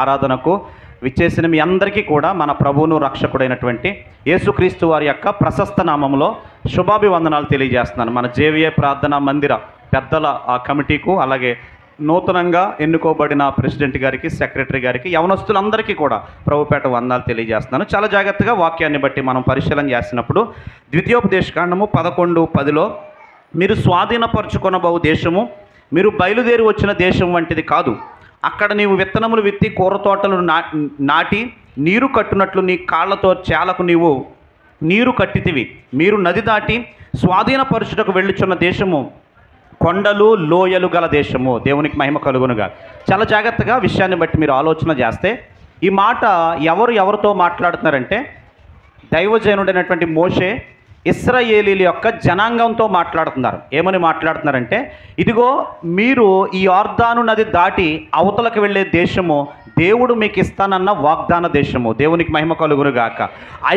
ఆరాధనకు విచ్చేసిన మీ అందరికీ కూడా మన ప్రభువును రక్షకుడైనటువంటి యేసుక్రీస్తు వారి యొక్క ప్రశస్త నామంలో శుభాభివందనాలు తెలియజేస్తున్నాను. మన జేవిఏ ప్రార్థనా మందిర పెద్దల ఆ కమిటీకు, అలాగే నూతనంగా ఎన్నుకోబడిన ప్రెసిడెంట్ గారికి, సెక్రటరీ గారికి, యవనస్తులందరికీ కూడా ప్రభుపేట వందనాలు తెలియజేస్తున్నాను. చాలా జాగ్రత్తగా వాక్యాన్ని బట్టి మనం పరిశీలన చేసినప్పుడు ద్వితీయోపదేశకాండము 11:10లో మీరు స్వాధీనపరుచుకొనబోవు దేశము మీరు బయలుదేరి వచ్చిన దేశం వంటిది కాదు. అక్కడ నీవు విత్తనములు విత్తి కూర తోటలు నాటి నీరు కట్టునట్లు నీ కాళ్లతో చేలకు నీవు నీరు కట్టితివి. మీరు నది దాటి స్వాధీనపరుచుటకు వెళ్ళుచున్న దేశము కొండలు లోయలు గల దేశము. దేవునికి మహిమ కలుగునుగా. చాలా జాగ్రత్తగా విషయాన్ని బట్టి మీరు ఆలోచన చేస్తే ఈ మాట ఎవరితో మాట్లాడుతున్నారంటే దైవజనుడైనటువంటి మోషే ఇశ్రాయేలీల యొక్క జనాంగంతో మాట్లాడుతున్నారు. ఏమని మాట్లాడుతున్నారంటే, ఇదిగో మీరు ఈ యొర్దాను నది దాటి అవతలకు వెళ్ళే దేశము దేవుడు మీకు ఇస్తానన్న వాగ్దాన దేశము. దేవునికి మహిమ కలుగునుగాక.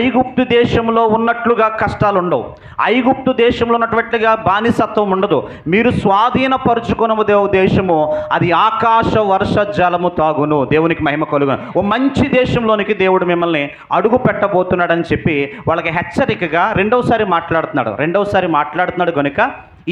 ఐగుప్తు దేశంలో ఉన్నట్లుగా కష్టాలు ఉండవు, ఐగుప్తు దేశంలో ఉన్నటువంటిగా బానిసత్వం ఉండదు. మీరు స్వాధీనపరుచుకున్న దేశము అది ఆకాశ వర్ష జలము తాగును. దేవునికి మహిమ కలుగును. ఓ మంచి దేశంలోనికి దేవుడు మిమ్మల్ని అడుగు పెట్టబోతున్నాడని చెప్పి వాళ్ళకి హెచ్చరికగా రెండవసారి మాట్లాడుతున్నాడు కనుక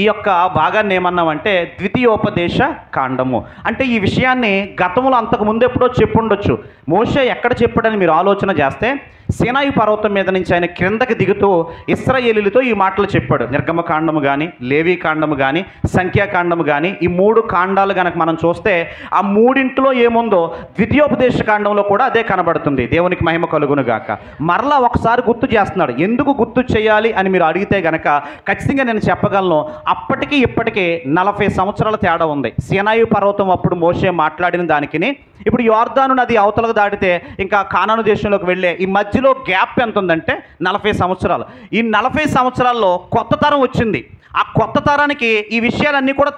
ఈ యొక్క భాగాన్ని ఏమన్నామంటే ద్వితీయోపదేశ కాండము. అంటే ఈ విషయాన్ని గతంలో అంతకు ముందు ఎప్పుడో చెప్పుండొచ్చు. మోషే ఎక్కడ చెప్పాడని మీరు ఆలోచన చేస్తే సీనాయి పర్వతం మీద నుంచి ఆయన క్రిందకి దిగుతూ ఇశ్రాయేలీలతో ఈ మాటలు చెప్పాడు. నిర్గమకాండము కానీ, లేవీ కాండము కానీ, సంఖ్యాకాండము కానీ, ఈ 3 కాండాలు కనుక మనం చూస్తే ఆ మూడింటిలో ఏముందో ద్వితీయోపదేశ కాండంలో కూడా అదే కనబడుతుంది. దేవునికి మహిమ కలుగునుగాక. మరలా ఒకసారి గుర్తు చేస్తున్నాడు. ఎందుకు గుర్తు చేయాలి అని మీరు అడిగితే గనక ఖచ్చితంగా నేను చెప్పగలను. అప్పటికి ఇప్పటికీ 40 సంవత్సరాల తేడా ఉంది. సీనాయి పర్వతం అప్పుడు మోషే మాట్లాడిన దానికిని ఇప్పుడు యొర్దాను నది అవతలకు దాటితే ఇంకా కానాను దేశంలోకి వెళ్ళే ఈ మధ్యలో గ్యాప్ ఎంత ఉందంటే 40 సంవత్సరాలు. ఈ 40 సంవత్సరాల్లో కొత్త తరం వచ్చింది. ఆ కొత్త తరానికి ఈ విషయాలన్నీ కూడా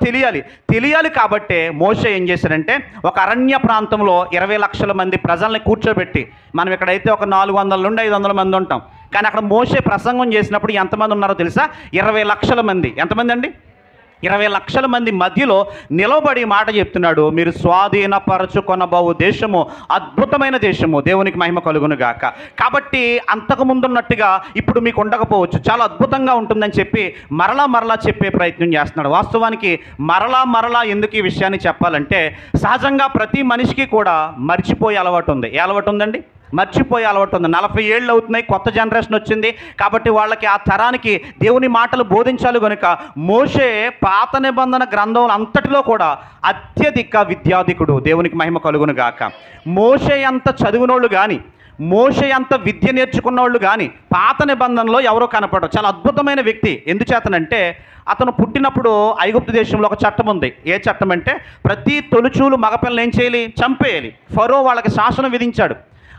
తెలియాలి కాబట్టే మోషే ఏం చేశాడంటే ఒక అరణ్య ప్రాంతంలో 20 లక్షల మంది ప్రజల్ని కూర్చోబెట్టి, మనం ఇక్కడైతే ఒక 400 నుండి 500 మంది ఉంటాం, కానీ అక్కడ మోషే ప్రసంగం చేసినప్పుడు ఎంతమంది ఉన్నారో తెలుసా? 20 లక్షల మంది. ఎంతమంది అండి? 20 లక్షల మంది మధ్యలో నిలబడి మాట చెప్తున్నాడు, మీరు స్వాధీనపరచుకొనబోవు దేశము అద్భుతమైన దేశము. దేవునికి మహిమ కలుగునుగాక. కాబట్టి అంతకుముందున్నట్టుగా ఇప్పుడు మీకు ఉండకపోవచ్చు, చాలా అద్భుతంగా ఉంటుందని చెప్పి మరలా చెప్పే ప్రయత్నం చేస్తున్నాడు. వాస్తవానికి మరలా ఎందుకు ఈ విషయాన్ని చెప్పాలంటే సహజంగా ప్రతి మనిషికి కూడా మర్చిపోయే అలవాటు ఉంది. ఏ అలవాటు ఉందండి? మర్చిపోయే అలవాటు ఉంది. 40 ఏళ్ళు అవుతున్నాయి, కొత్త జనరేషన్ వచ్చింది కాబట్టి వాళ్ళకి ఆ తరానికి దేవుని మాటలు బోధించాలి కనుక మోషే పాత నిబంధన గ్రంథం అంతటిలో కూడా అత్యధిక విద్యాధికుడు. దేవునికి మహిమ కలుగునుగాక. మోషే అంత చదివినోళ్ళు కానీ, మోషే అంత విద్య నేర్చుకున్న వాళ్ళు కానీ పాత నిబంధనలో ఎవరో కనపడరు. చాలా అద్భుతమైన వ్యక్తి. ఎందుచేతనంటే అతను పుట్టినప్పుడు ఐగుప్తు దేశంలో ఒక చట్టం ఉంది. ఏ చట్టం అంటే ప్రతి తొలిచూలు మగపిల్లని ఏం చేయాలి? చంపేయాలి. ఫరో వాళ్ళకి శాసనం విధించాడు.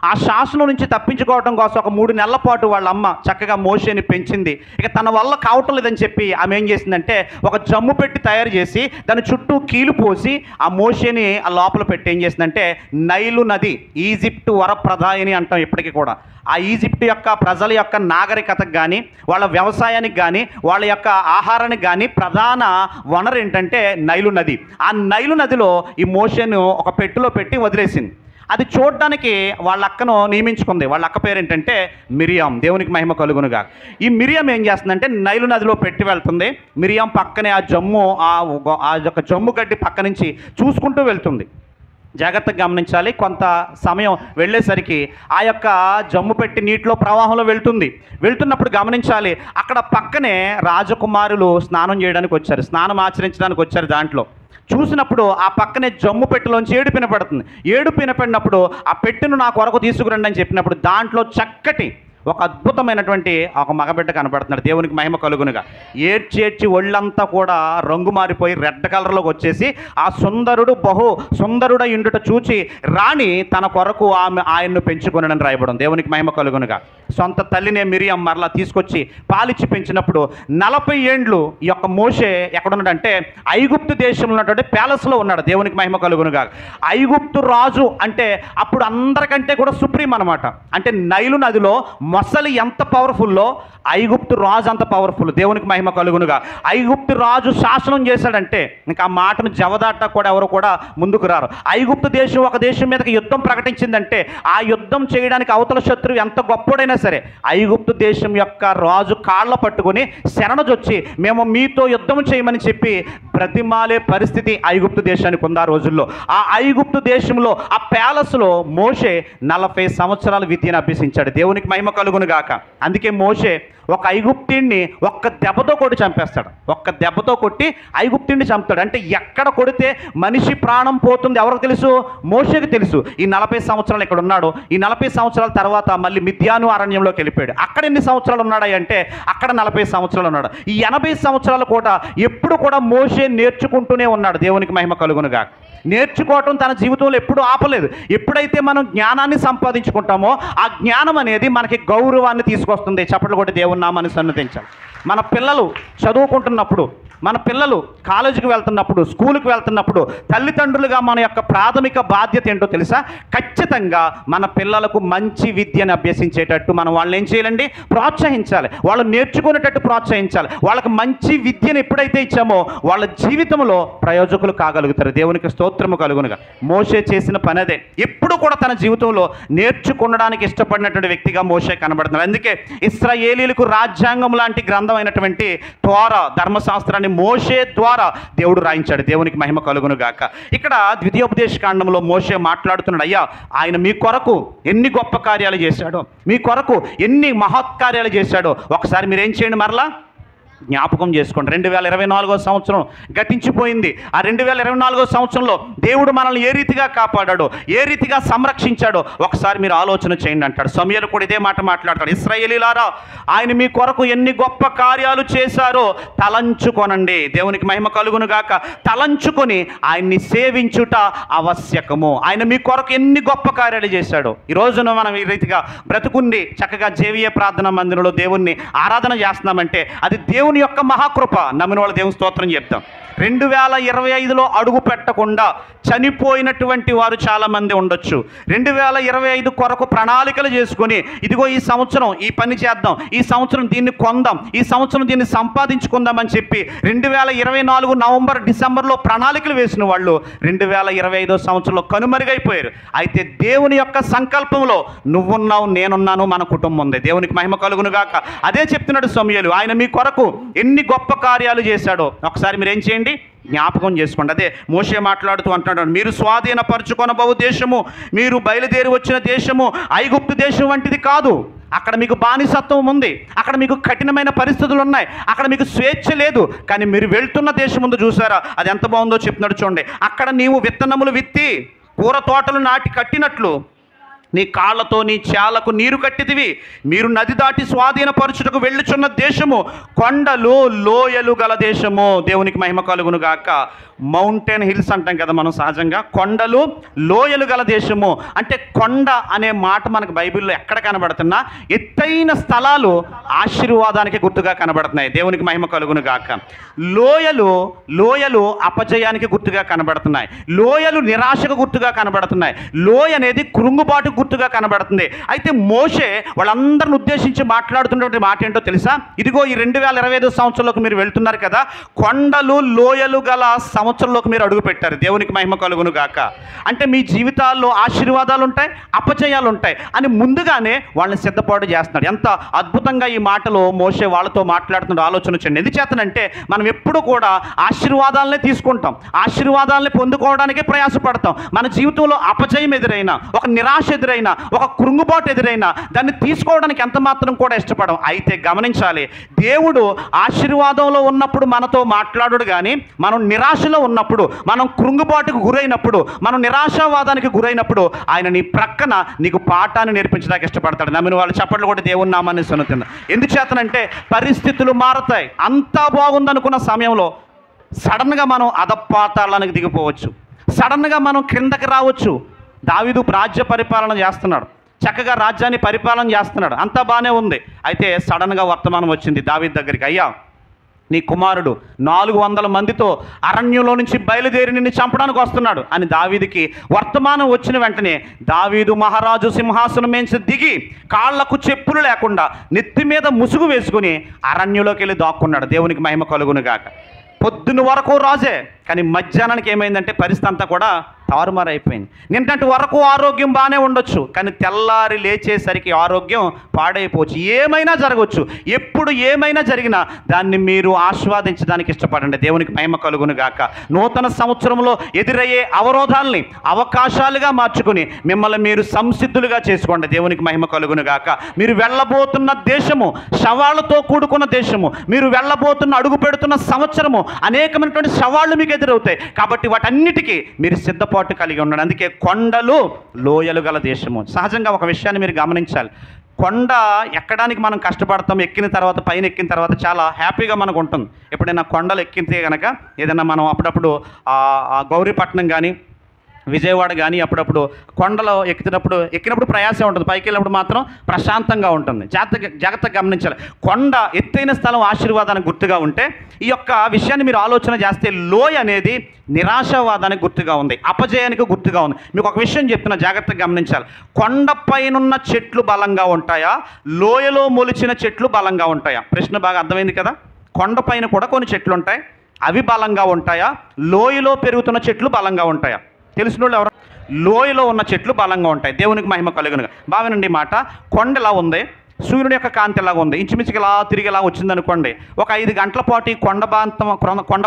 ఆ శాసనం నుంచి తప్పించుకోవడం కోసం ఒక 3 నెలల పాటు వాళ్ళ అమ్మ చక్కగా మోషేని పెంచింది. ఇక తన వల్ల కావటం లేదని చెప్పి ఆమె ఏం చేసిందంటే ఒక జమ్ము పెట్టి తయారు చేసి దాని చుట్టూ కీలు పోసి ఆ మోషేని ఆ లోపల పెట్టి ఏం చేసిందంటే నైలు నది, ఈజిప్టు వరప్రదాయని అంటాం ఇప్పటికీ కూడా, ఆ ఈజిప్ట్ యొక్క ప్రజల యొక్క నాగరికతకు కానీ, వాళ్ళ వ్యవసాయానికి కానీ, వాళ్ళ యొక్క ఆహారానికి కానీ ప్రధాన వనరు ఏంటంటే నైలు నది. ఆ నైలు నదిలో ఈ మోషేను ఒక పెట్టెలో పెట్టి వదిలేసింది. అది చూడడానికి వాళ్ళ అక్కను నియమించుకుంది. వాళ్ళ అక్క పేరు ఏంటంటే మిరియాం. దేవునికి మహిమ కలుగునుగా. ఈ మిరియాం ఏం చేస్తుందంటే నైలు నదిలో పెట్టి వెళ్తుంది. మిరియాం పక్కనే ఆ యొక్క జమ్ము గడ్డి పక్క నుంచి చూసుకుంటూ వెళ్తుంది. జాగ్రత్తగా గమనించాలి. కొంత సమయం వెళ్ళేసరికి ఆ యొక్క జమ్ము పెట్టి నీటిలో ప్రవాహంలో వెళ్తున్నప్పుడు గమనించాలి, అక్కడ పక్కనే రాజకుమారులు స్నానం చేయడానికి వచ్చారు, స్నానం ఆచరించడానికి వచ్చారు. దాంట్లో చూసినప్పుడు ఆ పక్కనే జమ్ము పెట్టెలోంచి ఏడుపు వినపడుతుంది. ఏడుపు వినపడినప్పుడు ఆ పెట్టెను నా కొరకు తీసుకురండి అని చెప్పినప్పుడు దాంట్లో చక్కటి ఒక అద్భుతమైనటువంటి ఒక మగబిడ్డ కనబడుతున్నాడు. దేవునికి మహిమ కలుగునుగా. ఏడ్చి ఒళ్ళంతా కూడా రంగు మారిపోయి రెడ్ కలర్లోకి వచ్చేసి ఆ బహు సుందరుడ ఇండుట చూచి రాణి తన కొరకు ఆయన్ను పెంచుకున్నాడని రాయబడం. దేవునికి మహిమ కలుగునుగా. సొంత తల్లినే మిరియాం మరలా తీసుకొచ్చి పాలిచ్చి పెంచినప్పుడు 40 ఏండ్లు ఈ యొక్క మోషే ఎక్కడున్నాడంటే ఐగుప్తు దేశంలో ఉన్నటువంటి ప్యాలెస్లో ఉన్నాడు. దేవునికి మహిమ కలుగునుగా. ఐగుప్తు రాజు అంటే అప్పుడు అందరికంటే కూడా సుప్రీం అనమాట. అంటే నైలు నదిలో మొసలి ఎంత పవర్ఫుల్లో ఐగుప్తు రాజు అంత పవర్ఫుల్. దేవునికి మహిమ కలుగునుగా. ఐగుప్తు రాజు శాసనం చేశాడంటే ఇంకా ఆ మాటను జవదాట కూడా ఎవరు కూడా ముందుకు రారు. ఐగుప్తు దేశం ఒక దేశం మీదకి యుద్ధం ప్రకటించిందంటే ఆ యుద్ధం చేయడానికి అవతల శత్రువు ఎంత గొప్పడైనా సరే ఐగుప్తు దేశం యొక్క రాజు కాళ్ళ పట్టుకుని శరణజొచ్చి మేము మీతో యుద్ధం చేయమని చెప్పి బ్రతిమాలే పరిస్థితి ఐగుప్తు దేశానికి ఉంది ఆ రోజుల్లో. ఆ ఐగుప్తు దేశంలో ఆ ప్యాలెస్లో మోషే 40 సంవత్సరాల విద్యను అభ్యసించాడు. దేవునికి మహిమ కలుగును గాక. అందుకే మోషే ఒక ఐగుప్తుడిని ఒక్క దెబ్బతో కొట్టి చంపేస్తాడు. ఒక్క దెబ్బతో కొట్టి ఐగుప్తుడిని చంపుతాడు. అంటే ఎక్కడ కొడితే మనిషి ప్రాణం పోతుంది ఎవరికి తెలుసు? మోషేకి తెలుసు. ఈ 40 సంవత్సరాలు ఇక్కడ ఉన్నాడు. ఈ 40 సంవత్సరాల తర్వాత మళ్ళీ మిద్యాను అరణ్యంలోకి వెళ్ళిపోయాడు. అక్కడ ఎన్ని సంవత్సరాలు ఉన్నాడు అంటే అక్కడ 40 సంవత్సరాలు ఉన్నాడు. ఈ 80 సంవత్సరాలు కూడా ఎప్పుడు కూడా మోషే నేర్చుకుంటూనే ఉన్నాడు. దేవునికి మహిమ కలుగునుగా. నేర్చుకోవటం తన జీవితంలో ఎప్పుడూ ఆపలేదు. ఎప్పుడైతే మనం జ్ఞానాన్ని సంపాదించుకుంటామో ఆ జ్ఞానం అనేది మనకి గౌరవాన్ని తీసుకొస్తుంది. చప్పట్లు కొట్టి దేవుని నామాన్ని సన్నుతించాలి. మన పిల్లలు చదువుకుంటున్నప్పుడు, మన పిల్లలు కాలేజీకి వెళ్తున్నప్పుడు, స్కూల్కి వెళ్తున్నప్పుడు తల్లిదండ్రులుగా మన యొక్క ప్రాథమిక బాధ్యత ఏంటో తెలుసా? ఖచ్చితంగా మన పిల్లలకు మంచి విద్యను అభ్యసించేటట్టు మనం వాళ్ళని ఏం చేయాలండి? ప్రోత్సహించాలి. వాళ్ళు నేర్చుకునేటట్టు ప్రోత్సహించాలి. వాళ్ళకి మంచి విద్యను ఎప్పుడైతే ఇచ్చామో వాళ్ళ జీవితంలో ప్రయోజకులు కాగలుగుతారు. దేవునికి స్తోత్రము కలుగునుగా. మోషే చేసిన పని అదే. ఎప్పుడు కూడా తన జీవితంలో నేర్చుకోవడానికి ఇష్టపడినటువంటి వ్యక్తిగా మోషే కనబడుతున్నాడు. అందుకే ఇశ్రాయేలీలకు రాజ్యాంగం లాంటి గ్రంథం అయినటువంటి తోరా ధర్మశాస్త్రాన్ని మోషే ద్వారా దేవుడు రాయించాడు. దేవునికి మహిమ కలుగును గాక. ఇక్కడ ద్వితీయోపదేశ కాండంలో మోషే మాట్లాడుతున్నాడు, అయ్యా ఆయన మీ కొరకు ఎన్ని గొప్ప కార్యాలు చేశాడో, మీ కొరకు ఎన్ని మహత్కార్యాలు చేశాడో ఒకసారి మీరేం చేయండి, మరలా జ్ఞాపకం చేసుకోండి. 2024వ సంవత్సరం గతించిపోయింది. ఆ 2024వ సంవత్సరంలో దేవుడు మనల్ని ఏ రీతిగా కాపాడాడో, ఏ రీతిగా సంరక్షించాడో ఒకసారి మీరు ఆలోచన చేయండి అంటాడు. సమూయేలు కూడా ఇదే మాట మాట్లాడతాడు. ఇశ్రాయేలీలారా ఆయన మీ కొరకు ఎన్ని గొప్ప కార్యాలు చేశారో తలంచుకొనండి. దేవునికి మహిమ కలుగును గాక. తలంచుకొని ఆయన్ని సేవించుట ఆవశ్యకము. ఆయన మీ కొరకు ఎన్ని గొప్ప కార్యాలు చేశాడో. ఈ రోజున మనం ఈ రీతిగా బ్రతుకుండి చక్కగా జేవిఏ ప్రార్థనా మందిరంలో దేవుణ్ణి ఆరాధన చేస్తున్నామంటే అది దేవుని యొక్క మహాకృప. నమ్మిన వాళ్ళ దేవుని స్తోత్రం చెప్తాం. 2025లో అడుగు పెట్టకుండా చనిపోయినటువంటి వారు చాలామంది ఉండొచ్చు. 2025 కొరకు ప్రణాళికలు చేసుకొని ఇదిగో ఈ సంవత్సరం ఈ పని చేద్దాం, ఈ సంవత్సరం దీన్ని కొందాం, ఈ సంవత్సరం దీన్ని సంపాదించుకుందామని చెప్పి 2024 నవంబర్ డిసెంబర్లో ప్రణాళికలు వేసిన వాళ్ళు 2025 సంవత్సరంలో కనుమరుగైపోయారు. అయితే దేవుని యొక్క సంకల్పంలో నువ్వున్నావు, నేనున్నాను, మన కుటుంబం ఉంది. దేవునికి మహిమ కలుగును గాక. అదే చెప్తున్నాడు సమూయేలు. ఆయన మీ కొరకు ఎన్ని గొప్ప కార్యాలు చేశాడో ఒకసారి మీరు ఏం చేయండి, జ్ఞాపకం చేసుకోండి. అదే మోషే మాట్లాడుతూ అంటున్నాడు, మీరు స్వాధీనపరచుకొనబోవు దేశము, మీరు బయలుదేరి వచ్చిన దేశము ఐగుప్తు దేశం వంటిది కాదు. అక్కడ మీకు బానిసత్వం ఉంది, అక్కడ మీకు కఠినమైన పరిస్థితులు ఉన్నాయి, అక్కడ మీకు స్వేచ్ఛ లేదు. కానీ మీరు వెళ్తున్న దేశం ముందు చూసారా, అది ఎంత బాగుందో చెప్తున్నాడు చూడండి. అక్కడ నీవు విత్తనములు విత్తి కూర తోటలు నాటి కట్టినట్లు నీ కాళ్ళతో నీ చాలకు నీరు కట్టిదివి. మీరు నది దాటి స్వాధీనపరచుటకు వెళ్ళుచున్న దేశము కొండలు లోయలు గల దేశము. దేవునికి మహిమ కలుగును గాక. మౌంటైన్ హిల్స్ అంటాం కదా మనం సహజంగా. కొండలు లోయలు గల దేశము అంటే కొండ అనే మాట మనకు బైబిల్లో ఎక్కడ కనబడుతున్నా ఎత్తైన స్థలాలు ఆశీర్వాదానికి గుర్తుగా కనబడుతున్నాయి. దేవునికి మహిమ కలుగును గాక. లోయలు అపజయానికి గుర్తుగా కనబడుతున్నాయి. లోయలు నిరాశకు గుర్తుగా కనబడుతున్నాయి. లోయ అనేది కృంగుబాటు గుర్తుగా కనబడుతుంది. అయితే మోషే వాళ్ళందరిని ఉద్దేశించి మాట్లాడుతున్నటువంటి మాట ఏంటో తెలుసా? ఇదిగో ఈ 2025 సంవత్సరంలోకి మీరు వెళ్తున్నారు కదా, కొండలు లోయలు గల సంవత్సరంలోకి మీరు అడుగు పెట్టారు. దేవునికి మహిమ కలుగును గాక. అంటే మీ జీవితాల్లో ఆశీర్వాదాలు ఉంటాయి, అపజయాలు ఉంటాయి అని ముందుగానే వాళ్ళని సిద్ధపాటు చేస్తున్నాడు. ఎంత అద్భుతంగా ఈ మాటలో మోషే వాళ్ళతో మాట్లాడుతున్న ఆలోచన చేయండి. ఎందుచేతనంటే మనం ఎప్పుడు కూడా ఆశీర్వాదాలనే తీసుకుంటాం, ఆశీర్వాదాలని పొందుకోవడానికే ప్రయాసపడతాం. మన జీవితంలో అపజయం ఎదురైనా, ఒక నిరాశ ఎదురైనా, ఒక కృంగుబాటు ఎదురైనా దాన్ని తీసుకోవడానికి ఎంత మాత్రం కూడా ఇష్టపడం. అయితే గమనించాలి, దేవుడు ఆశీర్వాదంలో ఉన్నప్పుడు మనతో మాట్లాడు కానీ మనం నిరాశలో ఉన్నప్పుడు, మనం కృంగుబాటుకు గురైనప్పుడు, మనం నిరాశావాదానికి గురైనప్పుడు ఆయన నీ ప్రక్కన నీకు పాఠాన్ని నేర్పించడానికి ఇష్టపడతాడు. నమ్మిన వాళ్ళు చప్పట్లు కూడా దేవుని నామాన్ని సొనుతుంది. ఎందుచేతనంటే పరిస్థితులు మారతాయి. అంతా బాగుందనుకున్న సమయంలో సడన్గా మనం అధపాతాళానికి దిగిపోవచ్చు, సడన్గా మనం క్రిందకి రావచ్చు. దావీదు రాజ్య పరిపాలన చేస్తున్నాడు, చక్కగా రాజ్యాన్ని పరిపాలన చేస్తున్నాడు, అంతా బాగానే ఉంది. అయితే సడన్గా వర్తమానం వచ్చింది దావీదు దగ్గరికి, అయ్యా నీ కుమారుడు 400 మందితో అరణ్యంలో నుంచి బయలుదేరి నిన్ను చంపడానికి వస్తున్నాడు అని దావీదుకి వర్తమానం వచ్చిన వెంటనే దావీదు మహారాజు సింహాసనం మీద దిగి కాళ్లకు చెప్పులు లేకుండా నెత్తి మీద ముసుగు వేసుకుని అరణ్యంలోకి వెళ్ళి దాక్కున్నాడు. దేవునికి మహిమ కలుగును గాక. పొద్దున్న వరకు రాజే, కానీ మధ్యాహ్నానికి ఏమైందంటే పరిస్థితి అంతా కూడా తారుమారైపోయింది. నిన్నటి వరకు ఆరోగ్యం బాగానే ఉండొచ్చు, కానీ తెల్లారి లేచేసరికి ఆరోగ్యం పాడైపోవచ్చు. ఏమైనా జరగవచ్చు. ఎప్పుడు ఏమైనా జరిగినా దాన్ని మీరు ఆస్వాదించడానికి ఇష్టపడండి. దేవునికి మహిమ కలుగును గాక. నూతన సంవత్సరంలో ఎదురయ్యే అవరోధాలని అవకాశాలుగా మార్చుకుని మిమ్మల్ని మీరు సంసిద్ధులుగా చేసుకోండి. దేవునికి మహిమ కలుగును గాక. మీరు వెళ్ళబోతున్న దేశము సవాళ్ళతో కూడుకున్న దేశము. మీరు వెళ్ళబోతున్న అడుగు పెడుతున్న సంవత్సరము అనేకమైనటువంటి సవాళ్ళు మీకు ఎదురవుతాయి. కాబట్టి వాటన్నిటికీ మీరు సిద్ధపాటు కలిగి ఉండండి. అందుకే కొండలు లోయలు గల దేశము. సహజంగా ఒక విషయాన్ని మీరు గమనించాలి. కొండ ఎక్కడానికి మనం కష్టపడతాం. ఎక్కిన తర్వాత పైన ఎక్కిన తర్వాత చాలా హ్యాపీగా మనకు ఉంటుంది. ఎప్పుడైనా కొండలు ఎక్కితే కనుక ఏదైనా మనం అప్పుడప్పుడు గౌరీపట్నం కానీ విజయవాడ కానీ అప్పుడప్పుడు కొండలో ఎక్కినప్పుడు ప్రయాసం ఉంటుంది. పైకి వెళ్ళినప్పుడు మాత్రం ప్రశాంతంగా ఉంటుంది. జాగ్రత్తగా గమనించాలి. కొండ ఎత్తైన స్థలం ఆశీర్వాదానికి గుర్తుగా ఉంటే ఈ యొక్క విషయాన్ని మీరు ఆలోచన చేస్తే లోయ అనేది నిరాశావాదానికి గుర్తుగా ఉంది, అపజయానికి గుర్తుగా ఉంది. మీకు ఒక విషయం చెప్తున్నా, జాగ్రత్తగా గమనించాలి. కొండపైనున్న చెట్లు బలంగా ఉంటాయా, లోయలో మొలిచిన చెట్లు బలంగా ఉంటాయా? ప్రశ్న బాగా అర్థమైంది కదా. కొండపైన కూడా కొన్ని చెట్లు ఉంటాయి, అవి బలంగా ఉంటాయా? లోయలో పెరుగుతున్న చెట్లు బలంగా ఉంటాయా? తెలిసిన వాళ్ళు ఎవరు? లోయలో ఉన్న చెట్లు బలంగా ఉంటాయి. దేవునికి మహిమ కలుగునుగా. బావేనండి మాట. కొండ ఎలా ఉంది, సూర్యుని యొక్క కాంతి ఎలాగ ఉంది, ఇంచుమించుకి ఇలా తిరిగి ఇలా వచ్చిందనుకోండి. ఒక 5 గంటల పాటు ఈ కొండ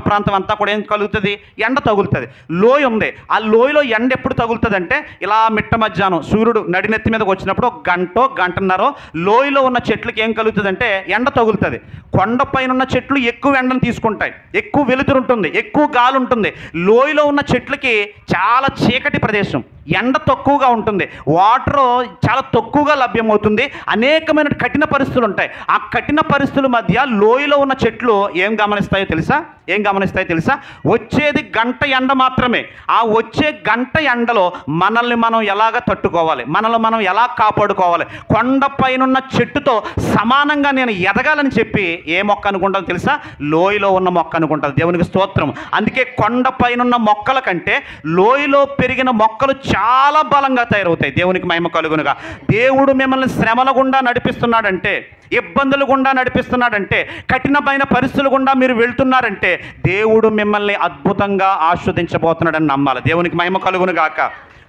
ప్రాంతం అంతా కూడా ఏం కలుగుతుంది? ఎండ తగులుతుంది. లోయ ఉంది, ఆ లోయలో ఎండ ఎప్పుడు తగులుతుంది అంటే ఇలా మిట్ట మధ్యాహ్నం సూర్యుడు నడినెత్తి మీదకి వచ్చినప్పుడు ఒక గంటన్నర లోయలో ఉన్న చెట్లకి ఏం కలుగుతుంది అంటే ఎండ తగులుతుంది. కొండపైన ఉన్న చెట్లు ఎక్కువ ఎండను తీసుకుంటాయి, ఎక్కువ వెలుతురు ఉంటుంది, ఎక్కువ గాలి ఉంటుంది. లోయలో ఉన్న చెట్లకి చాలా చీకటి ప్రదేశం, ఎండ తక్కువగా ఉంటుంది, వాటర్ చాలా తక్కువగా లభ్యమవుతుంది, అనేకమైన కఠిన పరిస్థితులు ఉంటాయి. ఆ కఠిన పరిస్థితుల మధ్య లోయలో ఉన్న చెట్లు ఏం గమనిస్తాయో తెలుసా? వచ్చేది గంట ఎండ మాత్రమే. ఆ వచ్చే గంట ఎండలో మనల్ని మనం ఎలాగ తట్టుకోవాలి, మనల్ని మనం ఎలా కాపాడుకోవాలి, కొండపైనున్న చెట్టుతో సమానంగా నేను ఎదగాలని చెప్పి ఏ మొక్క అనుకుంటుందో తెలుసా? లోయలో ఉన్న మొక్క అనుకుంటుంది. దేవునికి స్తోత్రం. అందుకే కొండపైనున్న మొక్కల కంటే లోయలో పెరిగిన మొక్కలు చాలా బలంగా తయారవుతాయి. దేవునికి మహిమ కలుగునుగా. దేవుడు మిమ్మల్ని శ్రమల గుండా నడిపిస్తున్నాడంటే, ఇబ్బందులు గుండా నడిపిస్తున్నాడంటే, కఠినమైన పరిస్థితుల గుండా మీరు వెళ్తున్నారంటే దేవుడు మిమ్మల్ని అద్భుతంగా ఆస్వాదించబోతున్నాడని నమ్మాలి. దేవునికి మహిమ కలుగునుగాక.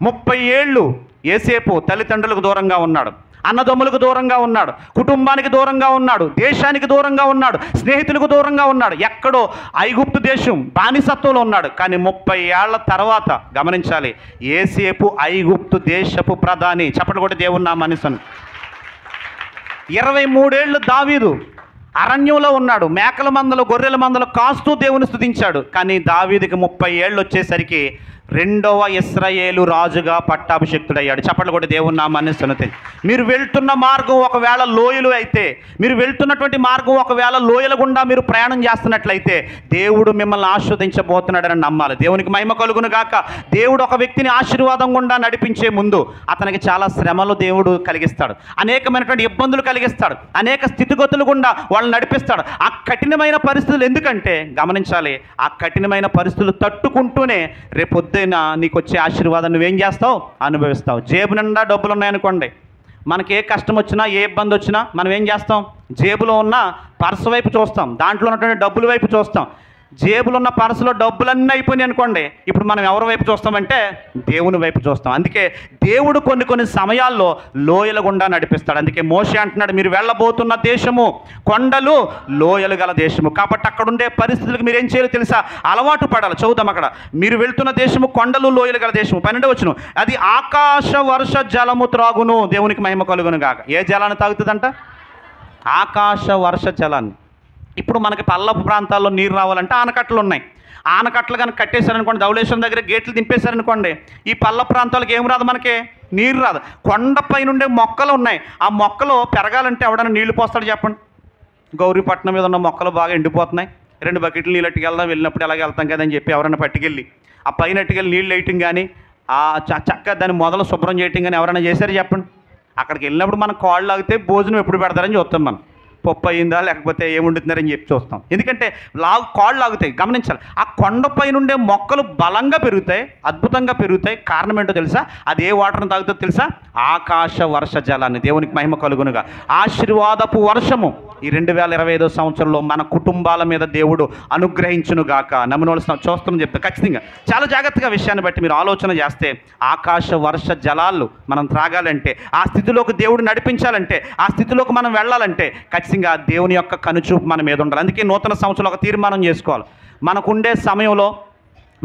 30 ఏళ్ళు యేసేపు తల్లిదండ్రులకు దూరంగా ఉన్నాడు, అన్నదమ్ములకు దూరంగా ఉన్నాడు, కుటుంబానికి దూరంగా ఉన్నాడు, దేశానికి దూరంగా ఉన్నాడు, స్నేహితులకు దూరంగా ఉన్నాడు, ఎక్కడో ఐగుప్తు దేశం బానిసత్వంలో ఉన్నాడు. కానీ 30 ఏళ్ల తర్వాత గమనించాలి, యేసేపు ఐగుప్తు దేశపు ప్రధాని. చెప్పండి కూడా దేవుని నా మనసును. 23 ఏళ్ళు దావీదు అరణ్యంలో ఉన్నాడు, మేకల మందలు గొర్రెల మందలు కాస్తూ దేవుని స్తుతించాడు. కానీ దావీదుకి 30 ఏళ్ళు వచ్చేసరికి 2వ ఇశ్రాయేలు రాజుగా పట్టాభిషిక్తుడయ్యాడు. చప్పట్లు కూడా దేవుని నామాన్ని స్తుతించండి. మీరు వెళ్తున్న మార్గం ఒకవేళ లోయలు అయితే, మీరు వెళ్తున్నటువంటి మార్గం ఒకవేళ లోయల గుండా మీరు ప్రయాణం చేస్తున్నట్లయితే దేవుడు మిమ్మల్ని ఆస్వాదించబోతున్నాడని నమ్మాలి. దేవునికి మహిమ కలుగును గాక. దేవుడు ఒక వ్యక్తిని ఆశీర్వాదం గుండా నడిపించే ముందు అతనికి చాలా శ్రమలు దేవుడు కలిగిస్తాడు, అనేకమైనటువంటి ఇబ్బందులు కలిగిస్తాడు, అనేక స్థితిగతులు గుండా వాళ్ళని నడిపిస్తాడు. ఆ కఠినమైన పరిస్థితులు ఎందుకంటే గమనించాలి, ఆ కఠినమైన పరిస్థితులు తట్టుకుంటూనే రేపు నీకు వచ్చే ఆశీర్వాదం నువ్వేం చేస్తావు? అనుభవిస్తావు. జేబు నిండా డబ్బులు ఉన్నాయనుకోండి, మనకి ఏ కష్టం వచ్చినా ఏ ఇబ్బంది వచ్చినా మనం ఏం చేస్తాం? జేబులో ఉన్న పర్సు వైపు చూస్తాం, దాంట్లో ఉన్నటువంటి డబ్బుల వైపు చూస్తాం. జేబులో ఉన్న పర్సులో డబ్బులన్నీ అయిపోయినాయి అనుకోండి, ఇప్పుడు మనం ఎవరి వైపు చూస్తామంటే దేవుని వైపు చూస్తాం. అందుకే దేవుడు కొన్ని సమయాల్లో లోయల గుండా నడిపిస్తాడు. అందుకే మోషే అంటున్నాడు, మీరు వెళ్ళబోతున్న దేశము కొండలు లోయలు గల దేశము. కాబట్టి అక్కడ ఉండే పరిస్థితులకు మీరు ఏం చేయాలో తెలుసా? అలవాటు పడాలి. చదువుతాం అక్కడ, మీరు వెళ్తున్న దేశము కొండలు లోయలు గల దేశము. 12వ వచనం, అది ఆకాశ వర్ష జలము త్రాగును. దేవునికి మహిమ కలుగును గాక. ఏ జలాన్ని తాగుతుందంట? ఆకాశ వర్ష జలాన్ని. ఇప్పుడు మనకి పల్లపు ప్రాంతాల్లో నీరు రావాలంటే ఆనకట్టలు ఉన్నాయి. ఆనకట్టలు కనుక కట్టేశారనుకోండి, ధవళేశ్వరం దగ్గర గేట్లు దింపేశారనుకోండి, ఈ పల్ల ప్రాంతాలకు ఏం రాదు, మనకి నీరు రాదు. కొండపై నుండే మొక్కలు ఉన్నాయి. ఆ మొక్కలు పెరగాలంటే ఎవడైనా నీళ్లు పోస్తాడు చెప్పండి? గౌరీపట్నం మీద ఉన్న మొక్కలు బాగా ఎండిపోతున్నాయి, 2 బకెట్లు నీళ్ళు అట్టుకెళ్దాం, వెళ్ళినప్పుడు ఎలాగ వెళ్తాం కదని చెప్పి ఎవరైనా పట్టుకెళ్ళి ఆ పైన అట్టుకెళ్ళి నీళ్ళు వేయటం కానీ, ఆ చక్కగా దాన్ని మొదలు శుభ్రం చేయటం కానీ ఎవరైనా చేశారు చెప్పండి? అక్కడికి వెళ్ళినప్పుడు మన కాళ్ళు ఆగితే భోజనం ఎప్పుడు పెడతారని చూస్తాం మనం. పప్పు అయిందా లేకపోతే ఏముండుతున్నారని చెప్పి చూస్తాం. ఎందుకంటే కాళ్ళు లాగుతాయి. గమనించాలి, ఆ కొండపై నుండే మొక్కలు బలంగా పెరుగుతాయి, అద్భుతంగా పెరుగుతాయి. కారణం ఏంటో తెలుసా? అది ఏ వాటర్ని తాగుతుందో తెలుసా? ఆకాశ వర్ష జలాన్ని. దేవునికి మహిమ కలుగునుగా. ఆశీర్వాదపు వర్షము ఈ 2025 సంవత్సరంలో మన కుటుంబాల మీద దేవుడు అనుగ్రహించునుగాక. నమ్మనవలసిన చూస్తామని చెప్తాం. ఖచ్చితంగా చాలా జాగ్రత్తగా విషయాన్ని బట్టి మీరు ఆలోచన చేస్తే, ఆకాశ వర్ష జలాలు మనం త్రాగాలంటే, ఆ స్థితిలోకి దేవుడు నడిపించాలంటే, ఆ స్థితిలోకి మనం వెళ్ళాలంటే ఖచ్చితంగా దేవుని యొక్క కనుచూపు మన మీద ఉండాలి. అందుకే నూతన సంవత్సరంలో ఒక తీర్మానం చేసుకోవాలి.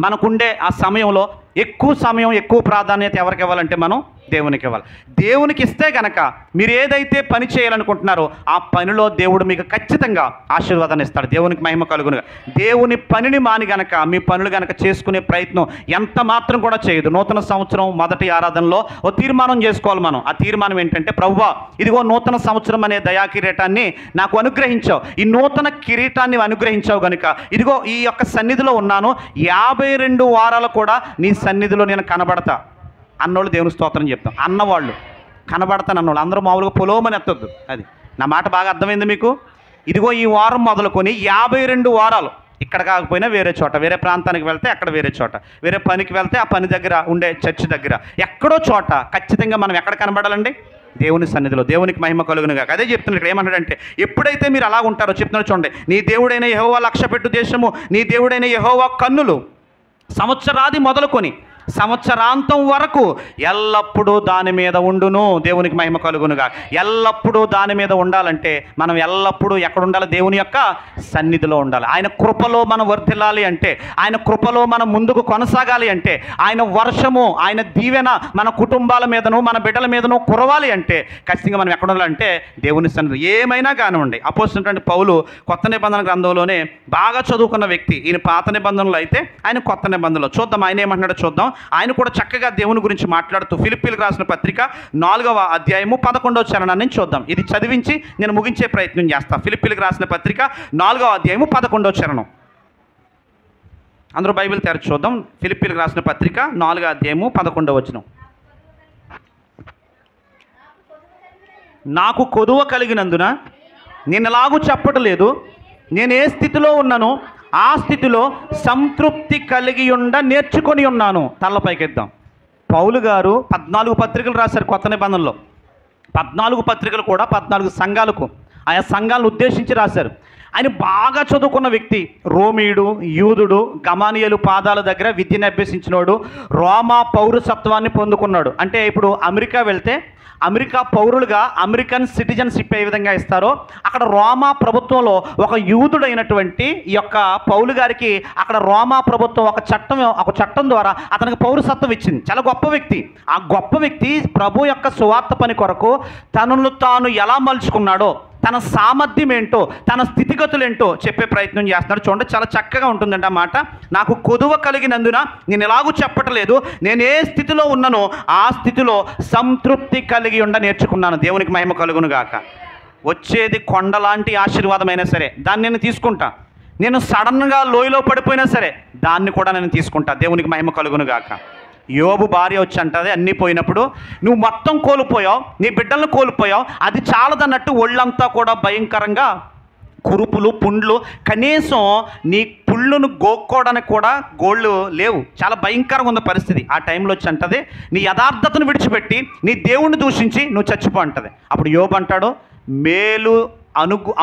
మనకుండే ఆ సమయంలో ఎక్కువ సమయం, ఎక్కువ ప్రాధాన్యత ఎవరికి ఇవ్వాలంటే మనం దేవునికి ఇవ్వాలి. దేవునికి ఇస్తే కనుక మీరు ఏదైతే పని చేయాలనుకుంటున్నారో ఆ పనిలో దేవుడు మీకు ఖచ్చితంగా ఆశీర్వాదాన్ని ఇస్తాడు. దేవునికి మహిమ కలుగునుగా. దేవుని పనిని మాని గనక మీ పనులు గనక చేసుకునే ప్రయత్నం ఎంత మాత్రం కూడా చేయదు. నూతన సంవత్సరం మొదటి ఆరాధనలో ఓ తీర్మానం చేసుకోవాలి మనం. ఆ తీర్మానం ఏంటంటే, ప్రభువా ఇదిగో నూతన సంవత్సరం అనే దయా కిరీటాన్ని నాకు అనుగ్రహించావు. ఈ నూతన కిరీటాన్ని అనుగ్రహించావు కనుక ఇదిగో ఈ యొక్క సన్నిధిలో ఉన్నాను. 52 వారాలు కూడా నీ సన్నిధిలో నేను కనబడతా అన్నోళ్ళు దేవుని స్తోత్రం చెప్తాం. అన్నవాళ్ళు కనబడతాను అన్నోళ్ళు అందరూ మామూలుగా పొలోమని ఎత్తొద్దు. అది నా మాట బాగా అర్థమైంది మీకు? ఇదిగో ఈ వారం మొదలుకొని 52 వారాలు ఇక్కడ కాకపోయినా వేరే చోట, వేరే ప్రాంతానికి వెళ్తే అక్కడ వేరే చోట, వేరే పనికి వెళ్తే ఆ పని దగ్గర ఉండే చర్చి దగ్గర ఎక్కడో చోట ఖచ్చితంగా మనం ఎక్కడ కనబడాలండి? దేవుని సన్నిధిలో. దేవునికి మహిమ కలుగునుగా. అదే చెప్తున్నాడు. ఇక్కడ ఏమన్నాడంటే, ఎప్పుడైతే మీరు అలా ఉంటారో చెప్తున్నాడు చూడండి. నీ దేవుడైన యెహోవా లక్ష్యపెట్టు దేశము, నీ దేవుడైన యెహోవా కన్నులు సంవత్సరాది మొదలుకొని సంవత్సరాంతం వరకు ఎల్లప్పుడూ దాని మీద ఉండును. దేవునికి మహిమ కలుగునుగా. ఎల్లప్పుడూ దాని మీద ఉండాలంటే మనం ఎల్లప్పుడూ ఎక్కడ ఉండాలి? దేవుని యొక్క సన్నిధిలో ఉండాలి. ఆయన కృపలో మనం వర్ధిల్లాలి అంటే, ఆయన కృపలో మనం ముందుకు కొనసాగాలి అంటే, ఆయన వర్షము, ఆయన దీవెన మన కుటుంబాల మీదను మన బిడ్డల మీదను కురవాలి అంటే ఖచ్చితంగా మనం ఎక్కడ ఉండాలంటే దేవుని సన్నిధి. ఏమైనా కానివ్వండి, అపోస్తలుడైన పౌలు కొత్త నిబంధన గ్రంథంలోనే బాగా చదువుకున్న వ్యక్తి. ఈయన పాత నిబంధనలో అయితే, ఆయన కొత్త నిబంధనలో. చూద్దాం ఆయన ఏమంటున్నాడో చూద్దాం. ఆయన కూడా చక్కగా దేవుని గురించి మాట్లాడుతూ ఫిలిప్పీలకు రాసిన పత్రిక 4వ అధ్యాయము 11వ చరణాన్ని చూద్దాం. ఇది చదివించి నేను ముగించే ప్రయత్నం చేస్తాను. ఫిలిప్పీలకు రాసిన పత్రిక 4వ అధ్యాయము 11వ చరణం. అందరూ బైబిల్ తెరచి చూద్దాం. ఫిలిప్పీలకు రాసిన పత్రిక 4వ అధ్యాయము 11వ వచనం. నాకు కొదువ కలిగినందున నేను ఎలాగూ చెప్పటలేదు, నేను ఏ స్థితిలో ఉన్నానో ఆ స్థితిలో సంతృప్తి కలిగి నేర్చుకొని ఉన్నాను. తలపైకెద్దాం. పౌలు గారు 14 పత్రికలు రాశారు కొత్త నిబంధనలో. 14 పత్రికలు కూడా 14 సంఘాలకు, ఆయా సంఘాలను ఉద్దేశించి రాశారు. ఆయన బాగా చదువుకున్న వ్యక్తి. రోమీయుడు, యూదుడు, గమానియేలు పాదాల దగ్గర విద్యను అభ్యసించినోడు, రోమా పౌరసత్వాన్ని పొందుకున్నాడు. అంటే ఇప్పుడు అమెరికా వెళ్తే అమెరికా పౌరులుగా అమెరికన్ సిటిజన్షిప్ ఏ విధంగా ఇస్తారో అక్కడ రోమా ప్రభుత్వంలో ఒక యూదుడైనటువంటి ఈ యొక్క పౌలు గారికి అక్కడ రోమా ప్రభుత్వం ఒక చట్టం ద్వారా అతనికి పౌరసత్వం ఇచ్చింది. చాలా గొప్ప వ్యక్తి. ఆ గొప్ప వ్యక్తి ప్రభు యొక్క సువార్త పని కొరకు తనను తాను ఎలా మలుచుకున్నాడో, తన సామర్థ్యం ఏంటో, తన స్థితిగతులు ఏంటో చెప్పే ప్రయత్నం చేస్తున్నాడు. చూడండి, చాలా చక్కగా ఉంటుందండి ఆ మాట. నాకు కొదువ కలిగినందున నేను ఎలాగూ చెప్పట్లేదు, నేను ఏ స్థితిలో ఉన్నానో ఆ స్థితిలో సంతృప్తి కలిగి నేర్చుకున్నాను. దేవునికి మహిమ కలుగును గాక. వచ్చేది కొండలాంటి ఆశీర్వాదమైనా సరే దాన్ని నేను తీసుకుంటా. నేను సడన్గా లోయలో పడిపోయినా సరే దాన్ని కూడా నేను తీసుకుంటా. దేవునికి మహిమ కలుగును గాక. యోబు భార్య వచ్చి అంటది, అన్నీ పోయినప్పుడు నువ్వు మొత్తం కోల్పోయావు, నీ బిడ్డలను కోల్పోయావు, అది చాలదన్నట్టు ఒళ్ళంతా కూడా భయంకరంగా కురుపులు, పుండ్లు, కనీసం నీ పుళ్ళును గోక్కోవడానికి కూడా గోళ్ళు లేవు. చాలా భయంకరంగా ఉన్న పరిస్థితి. ఆ టైంలో వచ్చి అంటది, నీ యథార్థతను విడిచిపెట్టి నీ దేవుణ్ణి దూషించి నువ్వు చచ్చిపో అంటది. అప్పుడు యోబు అంటాడు, మేలు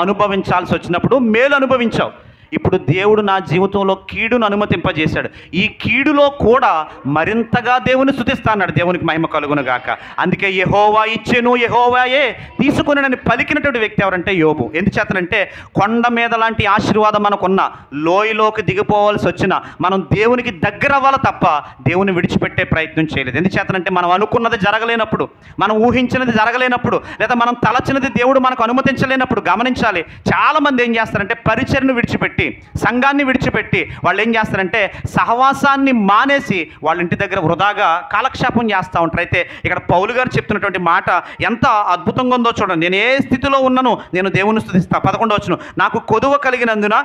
అనుభవించాల్సి వచ్చినప్పుడు మేలు అనుభవించావు, ఇప్పుడు దేవుడు నా జీవితంలో కీడును అనుమతింపజేశాడు, ఈ కీడులో కూడా మరింతగా దేవుని స్తుతిస్తాడు. దేవునికి మహిమ కలుగును గాక. అందుకే యెహోవా ఇచ్చెను, యెహోవాయే తీసుకుని పలికినటువంటి వ్యక్తి ఎవరంటే యోబు. ఎందుచేతనంటే కొండ మీద లాంటి ఆశీర్వాదం మనకున్న లోయలోకి దిగిపోవాల్సి వచ్చిన మనం దేవునికి దగ్గర అవ్వాలి తప్ప దేవుని విడిచిపెట్టే ప్రయత్నం చేయలేదు. ఎందుచేతనంటే మనం అనుకున్నది జరగలేనప్పుడు, మనం ఊహించినది జరగలేనప్పుడు, లేదా మనం తలచినది దేవుడు మనకు అనుమతించలేనప్పుడు గమనించాలి, చాలామంది ఏం చేస్తారంటే పరిచర్ను విడిచిపెట్టి, సంఘాన్ని విడిచిపెట్టి వాళ్ళు ఏం చేస్తారంటే సహవాసాన్ని మానేసి వాళ్ళ ఇంటి దగ్గర వృధాగా కాలక్షేపం చేస్తూ ఉంటారు. అయితే ఇక్కడ పౌలు గారు చెప్తున్నటువంటి మాట ఎంత అద్భుతంగా ఉందో చూడండి. నేను ఏ స్థితిలో ఉన్నానో నేను దేవుని స్తుతిస్తా. 11వ వచనం, నాకు కొదువ కలిగినందున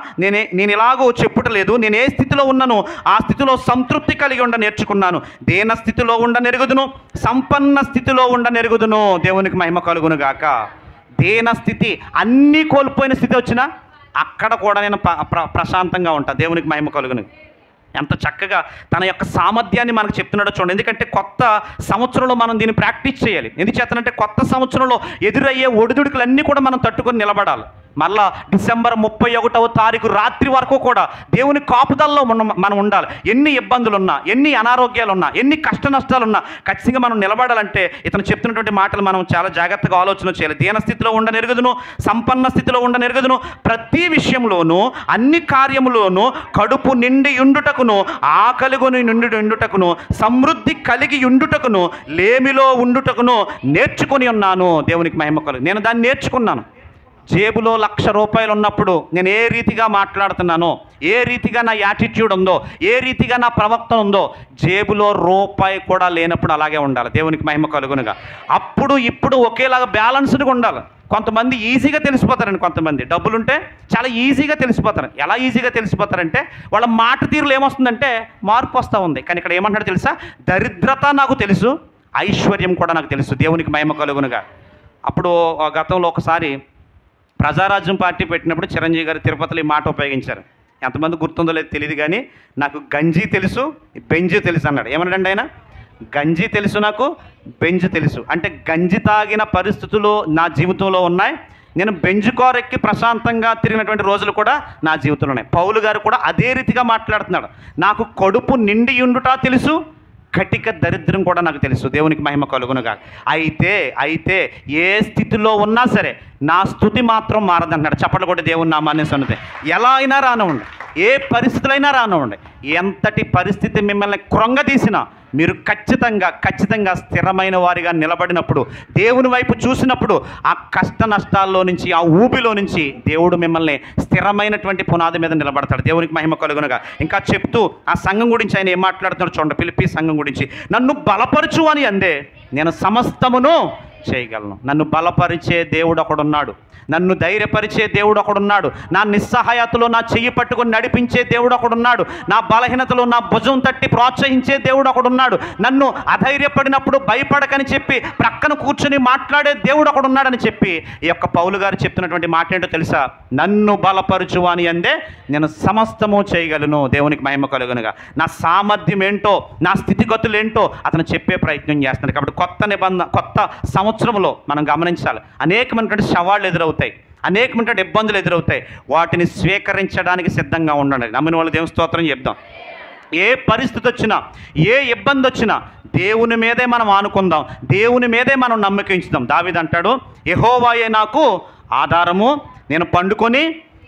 నేను ఇలాగో చెప్పుటలేదు, నేను ఏ స్థితిలో ఉన్నానో ఆ స్థితిలో సంతృప్తి కలిగి నేర్చుకున్నాను. దేన స్థితిలో నెరుగుదును, సంపన్న స్థితిలో నెరుగుదును. దేవునికి మహిమ కలుగును గాక. దీన స్థితి, అన్నీ కోల్పోయిన స్థితి వచ్చినా అక్కడ కూడా నేను ప్రశాంతంగా ఉంటాను. దేవునికి మహిమ కలుగును. ఎంత చక్కగా తన యొక్క సామర్థ్యాన్ని మనకు చెప్తున్నాడో చూడండి. ఎందుకంటే కొత్త సంవత్సరంలో మనం దీన్ని ప్రాక్టీస్ చేయాలి. ఎందుకు చేస్తానంటే కొత్త సంవత్సరంలో ఎదురయ్యే ఒడిదుడుకులన్నీ కూడా మనం తట్టుకొని నిలబడాలి. మళ్ళా డిసెంబర్ 31వ తారీఖు రాత్రి వరకు కూడా దేవుని కాపుదల్లో మనం ఉండాలి. ఎన్ని ఇబ్బందులున్నా, ఎన్ని అనారోగ్యాలున్నా, ఎన్ని కష్ట నష్టాలున్నా ఖచ్చితంగా మనం నిలబడాలంటే ఇతను చెప్తున్నటువంటి మాటలు మనం చాలా జాగ్రత్తగా ఆలోచన చేయాలి. దీన స్థితిలో ఉండనెరుగుదును, సంపన్న స్థితిలో ఉండనెరుగుదును, ప్రతి విషయంలోనూ అన్ని కార్యములోనూ కడుపు నిండి ఉండుటకును, ఆకలిగొని నిండి ఉండుటకును, సమృద్ధి కలిగి ఉండుటకును, లేమిలో ఉండుటకును నేర్చుకొని ఉన్నాను. దేవునికి మహిమ కలుగు. నేను దాన్ని నేర్చుకున్నాను. జేబులో 1,00,000 రూపాయలు ఉన్నప్పుడు నేను ఏ రీతిగా మాట్లాడుతున్నానో, ఏ రీతిగా నా యాటిట్యూడ్ ఉందో, ఏ రీతిగా నా ప్రవక్త ఉందో, జేబులో రూపాయి కూడా లేనప్పుడు అలాగే ఉండాలి. దేవునికి మహిమ కలుగునుగా. అప్పుడు ఇప్పుడు ఒకేలాగా బ్యాలెన్స్డ్గా ఉండాలి. కొంతమంది ఈజీగా తెలిసిపోతారండి. కొంతమంది డబ్బులుంటే చాలా ఈజీగా తెలిసిపోతారు. ఎలా ఈజీగా తెలిసిపోతారంటే వాళ్ళ మాట తీరులో ఏమొస్తుందంటే మార్పు వస్తూ ఉంది. కానీ ఇక్కడ ఏమంటాడు తెలుసా? దరిద్రత నాకు తెలుసు, ఐశ్వర్యం కూడా నాకు తెలుసు. దేవునికి మహిమ కలుగునుగా. అప్పుడు గతంలో ఒకసారి ప్రజారాజ్యం పార్టీ పెట్టినప్పుడు చిరంజీవి గారు తిరుపతిలో ఈ మాట ఉపయోగించారు. ఎంతమంది గుర్తుందో లేదో తెలియదు, కానీ నాకు గంజి తెలుసు, బెంజి తెలుసు అన్నాడు. ఏమన్నాడండి ఆయన? గంజి తెలుసు, నాకు బెంజి తెలుసు. అంటే గంజి తాగిన పరిస్థితులు నా జీవితంలో ఉన్నాయి, నేను బెంజుకోరెక్కి ప్రశాంతంగా తిరిగినటువంటి రోజులు కూడా నా జీవితంలో ఉన్నాయి. పౌలు గారు కూడా అదే రీతిగా మాట్లాడుతున్నాడు. నాకు కడుపు నిండి ఉండుట తెలుసు, కటిక దరిద్రం కూడా నాకు తెలుసు. దేవునికి మహిమ కలుగునుగా. అయితే ఏ స్థితిలో ఉన్నా సరే నా స్థుతి మాత్రం మారదన్నాడు. చప్పట్లు కొట్టి దేవుని నామాన్ని సన్నిధి. ఎలా అయినా రానివ్వండి, ఏ పరిస్థితులైనా రానివ్వండి, ఎంతటి పరిస్థితి మిమ్మల్ని కృంగదీసినా మీరు ఖచ్చితంగా స్థిరమైన వారిగా నిలబడినప్పుడు, దేవుని వైపు చూసినప్పుడు, ఆ కష్ట నష్టాల్లో నుంచి, ఆ ఊబిలో నుంచి దేవుడు మిమ్మల్ని స్థిరమైనటువంటి పునాది మీద నిలబడతాడు. దేవునికి మహిమ కలుగునుగా. ఇంకా చెప్తూ ఆ సంఘం గురించి ఆయన ఏం మాట్లాడుతున్నాడు చూడండి. ఫిలిప్పీ సంఘం గురించి, నన్ను బలపరచు అని అందే నేను సమస్తమును చేయగలను. నన్ను బలపరిచే దేవుడు ఒకడున్నాడు, నన్ను ధైర్యపరిచే దేవుడు ఒకడున్నాడు, నా నిస్సహాయతలో నా చెయ్యి పట్టుకొని నడిపించే దేవుడు ఒకడున్నాడు, నా బలహీనతలో నా భుజం తట్టి ప్రోత్సహించే దేవుడు ఒకడున్నాడు, నన్ను అధైర్యపడినప్పుడు భయపడకని చెప్పి ప్రక్కన కూర్చొని మాట్లాడే దేవుడు ఒకడున్నాడని చెప్పి ఈ యొక్క పౌలు గారు చెప్తున్నటువంటి మాట ఏంటో తెలుసా? నన్ను బలపరచు అని అందే నేను సమస్తము చేయగలను. దేవునికి మహిమ కలుగునుగా. నా సామర్థ్యం ఏంటో, నా స్థితిగతులు ఏంటో అతను చెప్పే ప్రయత్నం చేస్తున్నాడు. కాబట్టి కొత్త సంవత్సరంలో మనం గమనించాలి, అనేకమైనటువంటి సవాళ్ళు ఎదురవుతాయి, అనేకమైనటువంటి ఇబ్బందులు ఎదురవుతాయి. వాటిని స్వీకరించడానికి సిద్ధంగా ఉండండి. నమ్మిన వాళ్ళు దేవుని స్తోత్రం చెప్దాం. ఏ పరిస్థితి వచ్చినా, ఏ ఇబ్బంది వచ్చినా దేవుని మీదే మనం ఆనుకుందాం, దేవుని మీదే మనం నమ్మకించుదాం. దావీదు అంటాడు, యెహోవాయే నాకు ఆధారము, నేను పండుకొని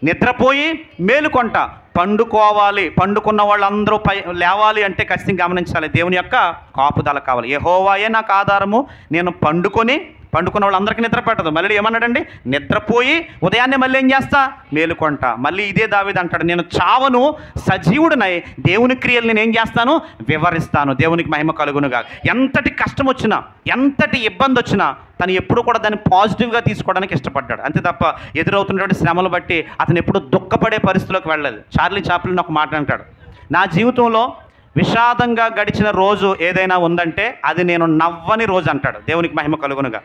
నిద్రపోయి మేలుకొంట. పండుకోవాలి, పండుకున్న వాళ్ళందరూ లేవాలి అంటే ఖచ్చితంగా గమనించాలి, దేవుని యొక్క కాపుదల కావాలి. యెహోవాయే నాకు ఆధారము, నేను పండుకున్న వాళ్ళందరికీ నిద్ర పెట్టదు. మళ్ళీ ఏమన్నాడండి? నిద్రపోయి ఉదయాన్నే మళ్ళీ ఏం చేస్తా? మేలుకొంట. మళ్ళీ ఇదే దావీదు అంటాడు, నేను చావను, సజీవుడినై దేవుని క్రియలు నేను ఏం చేస్తాను? వివరిస్తాను. దేవునికి మహిమ కలుగునుగా. ఎంతటి కష్టం వచ్చినా, ఎంతటి ఇబ్బంది వచ్చినా తను ఎప్పుడు కూడా దాన్ని పాజిటివ్గా తీసుకోవడానికి ఇష్టపడ్డాడు. అంతే తప్ప ఎదురవుతున్నటువంటి శ్రమలు బట్టి అతను ఎప్పుడు దుఃఖపడే పరిస్థితిలోకి వెళ్ళలేదు. చార్లీ చాప్లిన్ ఒక మాట అంటాడు, నా జీవితంలో విషాదంగా గడిచిన రోజు ఏదైనా ఉందంటే అది నేను నవ్వని రోజు అంటాడు. దేవునికి మహిమ కలుగునుగా.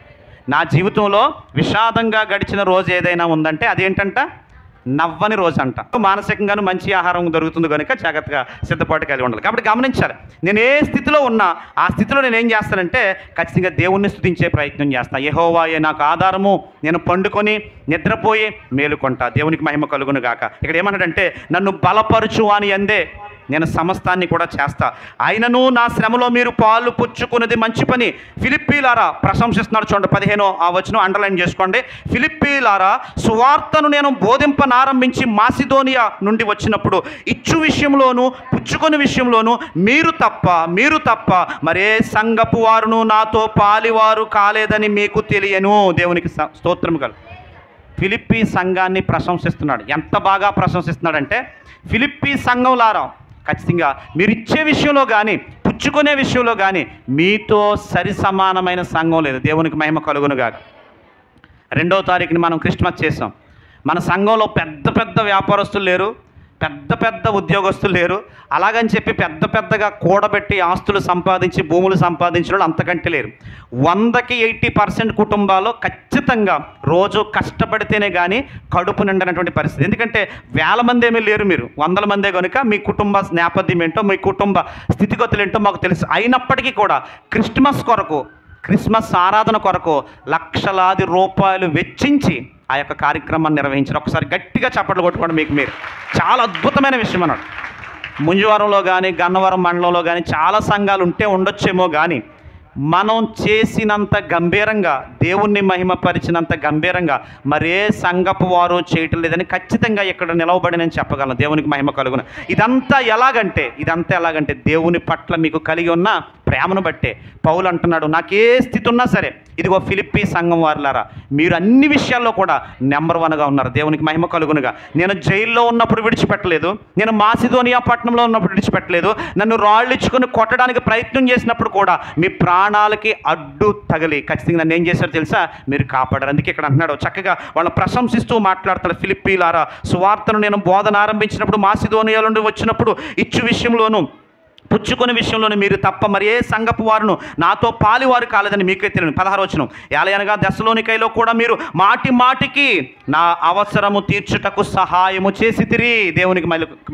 నా జీవితంలో విషాదంగా గడిచిన రోజు ఏదైనా ఉందంటే అదేంటంట? నవ్వని రోజు అంట. మానసికంగాను మంచి ఆహారం దొరుకుతుంది కనుక జాగ్రత్తగా సిద్ధపాటు కలిగి ఉండాలి. కాబట్టి గమనించాలి, నేను ఏ స్థితిలో ఉన్నా ఆ స్థితిలో నేను ఏం చేస్తానంటే ఖచ్చితంగా దేవుణ్ణి స్తుతించే ప్రయత్నం చేస్తాను. యెహోవాయే నాకు ఆధారము, నేను పండుకొని నిద్రపోయి మేలుకొంటా. దేవునికి మహిమ కలుగును గాక. ఇక్కడ ఏమన్నాడంటే నన్ను బలపరచు అని అందే నేను సమస్తాన్ని కూడా చేస్తా. అయినను నా శ్రమలో మీరు పాలు పుచ్చుకున్నది మంచి పని. ఫిలిప్పీలారా, ప్రశంసిస్తున్నాడు చూడండి, 15వ వచనం అండర్లైన్ చేసుకోండి. ఫిలిప్పీలారా, సువార్తను నేను బోధింపనారంభించి మాసిదోనియా నుండి వచ్చినప్పుడు ఇచ్చు విషయంలోను పుచ్చుకొని విషయంలోను మీరు తప్ప మరే సంఘపు వారును నాతో పాలివారు కాలేదని మీకు తెలియను. దేవునికి స్తోత్రం కలు. ఫిలిప్పీ సంఘాన్ని ప్రశంసిస్తున్నాడు. ఎంత బాగా ప్రశంసిస్తున్నాడంటే, ఫిలిప్పీ సంఘంలారా, ఖచ్చితంగా మీరు ఇచ్చే విషయంలో కానీ పుచ్చుకునే విషయంలో కానీ మీతో సరి సమానమైన సంఘం లేదు. దేవునికి మహిమ కలుగునుగాక. 2వ తారీఖుని మనం క్రిస్మస్ చేసాం. మన సంఘంలో పెద్ద వ్యాపారస్తులు లేరు, పెద్ద పెద్ద ఉద్యోగస్తులు లేరు, అలాగని చెప్పి పెద్ద పెద్దగా కూడబెట్టి ఆస్తులు సంపాదించి భూములు సంపాదించిన వాళ్ళు అంతకంటే లేరు. 100కి 80% కుటుంబాల్లో ఖచ్చితంగా రోజు కష్టపడితేనే కానీ కడుపు నిండనటువంటి పరిస్థితి. ఎందుకంటే వేల మంది ఏమీ లేరు, మీరు వందల మందే కనుక మీ కుటుంబ నేపథ్యం ఏంటో మీ కుటుంబ స్థితిగతులు ఏంటో మాకు తెలుసు. అయినప్పటికీ కూడా క్రిస్మస్ ఆరాధన కొరకు లక్షలాది రూపాయలు వెచ్చించి ఆ యొక్క కార్యక్రమాన్ని నిర్వహించారు. ఒకసారి గట్టిగా చప్పట్లు కొట్టుకోండి మీకు మీరు. చాలా అద్భుతమైన విషయం అన్నాడు. ముంజవరంలో కానీ గన్నవరం మండలంలో కానీ చాలా సంఘాలు ఉండొచ్చేమో కానీ మనం చేసినంత గంభీరంగా, దేవుణ్ణి మహిమపరిచినంత గంభీరంగా మరే సంఘపు వారు చేయటం లేదని ఖచ్చితంగా ఇక్కడ నిలవబడి నేను చెప్పగలను. దేవునికి మహిమ కలుగును. ఇదంతా ఎలాగంటే దేవుని పట్ల మీకు కలిగి ఉన్న ప్రేమను బట్టే. పౌలు అంటున్నాడు, నాకే స్థితి ఉన్నా సరే, ఇదిగో ఫిలిప్పీ సంఘం వారులారా, మీరు అన్ని విషయాల్లో కూడా నెంబర్ 1గా ఉన్నారు. దేవునికి మహిమ కలుగునుగా. నేను జైల్లో ఉన్నప్పుడు విడిచిపెట్టలేదు, నేను మాసిదోనియా పట్టణంలో ఉన్నప్పుడు విడిచిపెట్టలేదు, నన్ను రాళ్ళిచ్చుకొని కొట్టడానికి ప్రయత్నం చేసినప్పుడు కూడా మీ ప్రాణాలకి అడ్డు తగిలి ఖచ్చితంగా నన్ను ఏం చేశారో తెలుసా, మీరు కాపాడారు. అందుకే ఇక్కడ అంటున్నాడు, చక్కగా వాళ్ళని ప్రశంసిస్తూ మాట్లాడుతాడు. ఫిలిప్పీలారా, సువార్తను నేను బోధన ఆరంభించినప్పుడు మాసిదోనియా నుండి వచ్చినప్పుడు ఇచ్చు విషయంలోనూ పుచ్చుకునే విషయంలోనే మీరు తప్ప మరి ఏ సంఘపు వారును నాతో పాలివారు కాలేదని మీకే తెలియను. 16వ వచనం, ఎలాగనగా దెస్సలోనికైలో కూడా మీరు మాటి మాటికి నా అవసరము తీర్చుటకు సహాయము చేసితిరి. దేవునికి